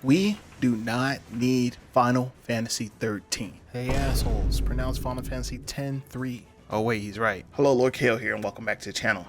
We do not need Final Fantasy 13. Hey assholes, pronounce Final Fantasy 10-3. Oh wait, he's right. Hello, Lord Kale here, and welcome back to the channel.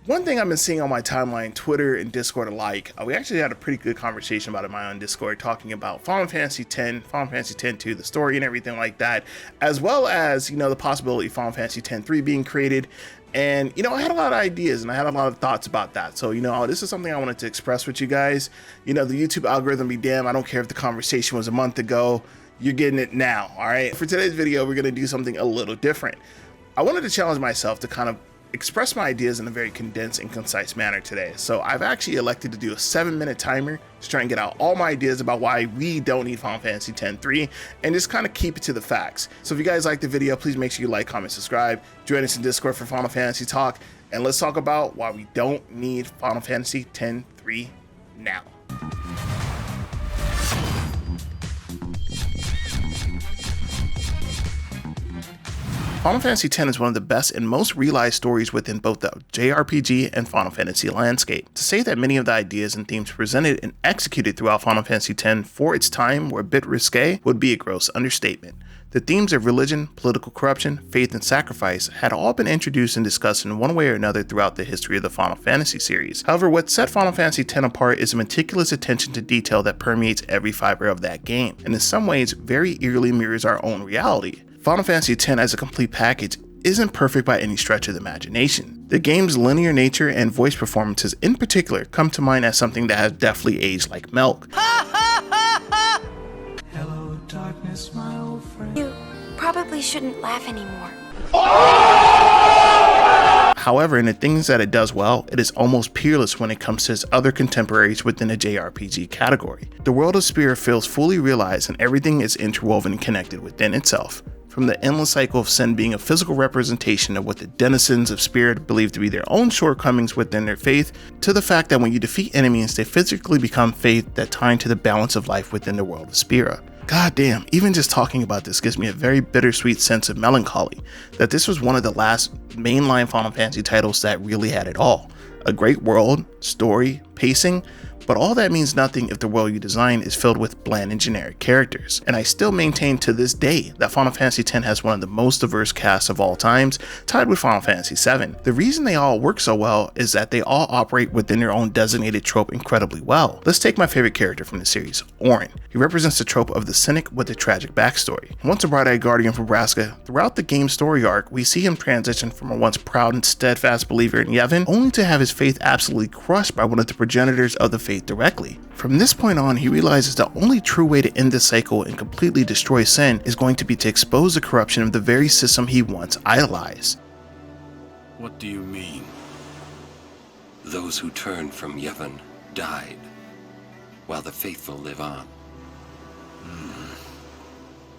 One thing I've been seeing on my timeline, Twitter and Discord alike, we actually had a pretty good conversation about it in my own Discord, talking about Final Fantasy X, Final Fantasy X-2, the story and everything like that, as well as, the possibility of Final Fantasy X-3 being created. And, I had a lot of ideas and I had a lot of thoughts about that. So, this is something I wanted to express with you guys. The YouTube algorithm be damn, I don't care if the conversation was a month ago, you're getting it now, all right? For today's video, we're gonna do something a little different. I wanted to challenge myself to kind of express my ideas in a very condensed and concise manner today. So I've actually elected to do a 7-minute timer to try and get out all my ideas about why we don't need Final Fantasy X-3 and just kind of keep it to the facts. So if you guys like the video, please make sure you like, comment, subscribe, join us in Discord for Final Fantasy talk, and let's talk about why we don't need Final Fantasy X-3 now. Final Fantasy X is one of the best and most realized stories within both the JRPG and Final Fantasy landscape. To say that many of the ideas and themes presented and executed throughout Final Fantasy X for its time were a bit risque would be a gross understatement. The themes of religion, political corruption, faith, and sacrifice had all been introduced and discussed in one way or another throughout the history of the Final Fantasy series. However, what set Final Fantasy X apart is a meticulous attention to detail that permeates every fiber of that game, and in some ways very eerily mirrors our own reality. Final Fantasy X as a complete package isn't perfect by any stretch of the imagination. The game's linear nature and voice performances in particular come to mind as something that has definitely aged like milk. Hello, darkness, my old friend. You probably shouldn't laugh anymore. However, in the things that it does well, it is almost peerless when it comes to its other contemporaries within the JRPG category. The world of Spirit feels fully realized and everything is interwoven and connected within itself. From the endless cycle of sin being a physical representation of what the denizens of Spirit believe to be their own shortcomings within their faith, to the fact that when you defeat enemies, they physically become faith that tie into the balance of life within the world of Spirit. God damn, even just talking about this gives me a very bittersweet sense of melancholy, that this was one of the last mainline Final Fantasy titles that really had it all. A great world, story, pacing, but all that means nothing if the world you design is filled with bland and generic characters. And I still maintain to this day that Final Fantasy X has one of the most diverse casts of all times, tied with Final Fantasy VII. The reason they all work so well is that they all operate within their own designated trope incredibly well. Let's take my favorite character from the series, Auron. He represents the trope of the cynic with a tragic backstory. Once a bright-eyed guardian from Braska, throughout the game's story arc, we see him transition from a once proud and steadfast believer in Yevon, only to have his faith absolutely crushed by one of the progenitors of the faith directly. From this point on, he realizes the only true way to end this cycle and completely destroy sin is going to be to expose the corruption of the very system he once idolized. What do you mean? Those who turned from Yevon died, while the faithful live on.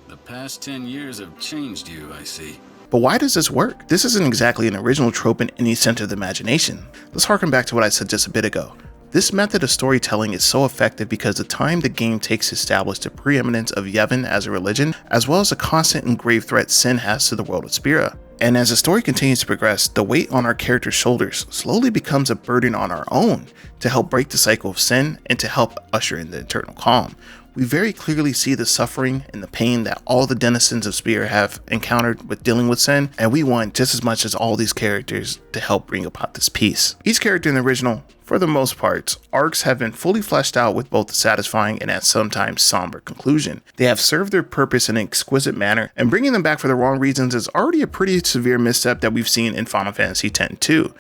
The past 10 years have changed you, I see. But why does this work? This isn't exactly an original trope in any sense of the imagination. Let's harken back to what I said just a bit ago. This method of storytelling is so effective because the time the game takes to establish the preeminence of Yevon as a religion, as well as the constant and grave threat sin has to the world of Spira. And as the story continues to progress, the weight on our characters' shoulders slowly becomes a burden on our own to help break the cycle of sin and to help usher in the eternal calm. We very clearly see the suffering and the pain that all the denizens of Spira have encountered with dealing with sin, and we want just as much as all these characters to help bring about this peace. Each character in the original, for the most part, arcs have been fully fleshed out with both a satisfying and at sometimes somber conclusion. They have served their purpose in an exquisite manner, and bringing them back for the wrong reasons is already a pretty severe misstep that we've seen in Final Fantasy X-2.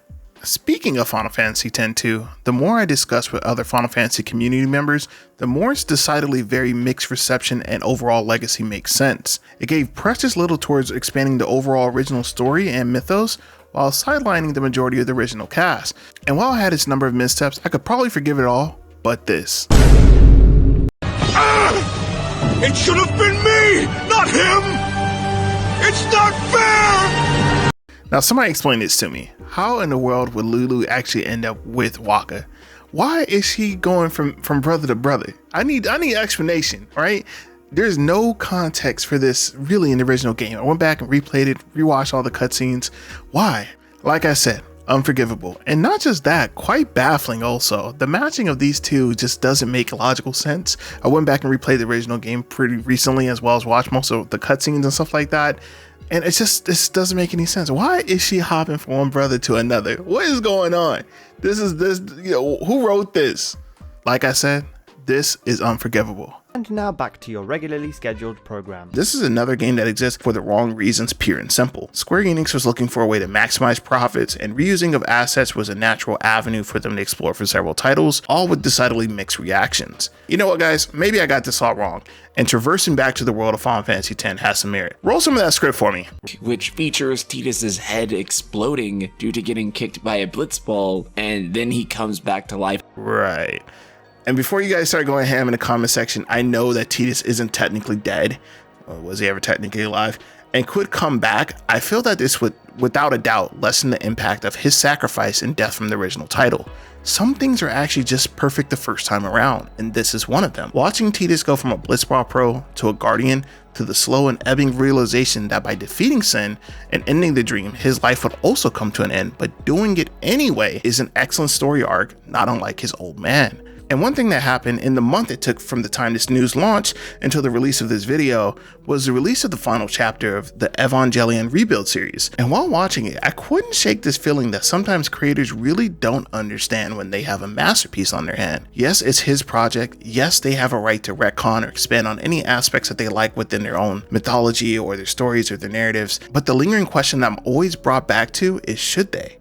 Speaking of Final Fantasy X-2, the more I discuss with other Final Fantasy community members, the more it's decidedly very mixed reception and overall legacy makes sense. It gave precious little towards expanding the overall original story and mythos, while sidelining the majority of the original cast. And while it had its number of missteps, I could probably forgive it all, but this. It should have been me, not him! It's not fair! Now somebody explain this to me. How in the world would Lulu actually end up with Wakka? Why is she going from brother to brother? I need explanation, right? There's no context for this really in the original game. I went back and replayed it, rewatched all the cutscenes. Why? Like I said, unforgivable. And not just that, quite baffling also. The matching of these two just doesn't make logical sense. I went back and replayed the original game pretty recently, as well as watched most of the cutscenes and stuff like that. And this doesn't make any sense. Why is she hopping from one brother to another? What is going on? Who wrote this? Like I said, this is unforgivable. And now back to your regularly scheduled program. This is another game that exists for the wrong reasons, pure and simple. Square Enix was looking for a way to maximize profits, and reusing of assets was a natural avenue for them to explore for several titles, all with decidedly mixed reactions. You know what, guys? Maybe I got this all wrong, and traversing back to the world of Final Fantasy X has some merit. Roll some of that script for me. Which features Tidus's head exploding due to getting kicked by a blitzball, and then he comes back to life. Right. And before you guys start going ham in the comment section, I know that Tidus isn't technically dead, or was he ever technically alive, and could come back. I feel that this would, without a doubt, lessen the impact of his sacrifice and death from the original title. Some things are actually just perfect the first time around, and this is one of them. Watching Tidus go from a Blitzball Pro to a Guardian to the slow and ebbing realization that by defeating Sin and ending the dream, his life would also come to an end, but doing it anyway is an excellent story arc, not unlike his old man. And one thing that happened in the month it took from the time this news launched until the release of this video was the release of the final chapter of the Evangelion Rebuild series. And while watching it, I couldn't shake this feeling that sometimes creators really don't understand when they have a masterpiece on their hand. Yes, it's his project. Yes, they have a right to retcon or expand on any aspects that they like within their own mythology or their stories or their narratives. But the lingering question that I'm always brought back to is, should they?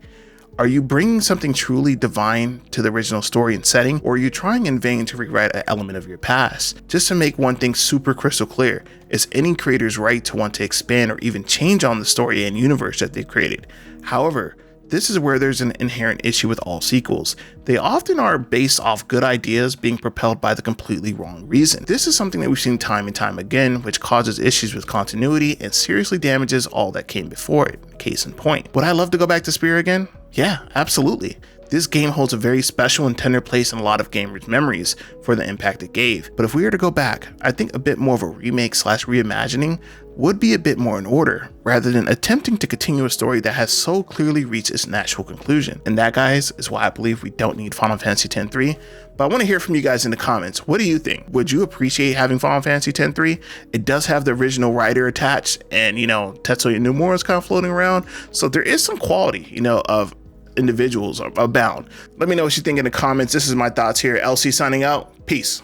Are you bringing something truly divine to the original story and setting, or are you trying in vain to rewrite an element of your past? Just to make one thing super crystal clear, it's any creator's right to want to expand or even change on the story and universe that they've created. However, this is where there's an inherent issue with all sequels. They often are based off good ideas being propelled by the completely wrong reason. This is something that we've seen time and time again, which causes issues with continuity and seriously damages all that came before it. Case in point. Would I love to go back to Spear again? Yeah, absolutely. This game holds a very special and tender place in a lot of gamers' memories for the impact it gave. But if we were to go back, I think a bit more of a remake / reimagining would be a bit more in order, rather than attempting to continue a story that has so clearly reached its natural conclusion. And that, guys, is why I believe we don't need Final Fantasy X-3. But I want to hear from you guys in the comments. What do you think? Would you appreciate having Final Fantasy X-3? It does have the original writer attached, and Tetsuya Nomura is kind of floating around, so there is some quality, of individuals abound. Let me know what you think in the comments. This is my thoughts here. LC signing out. Peace.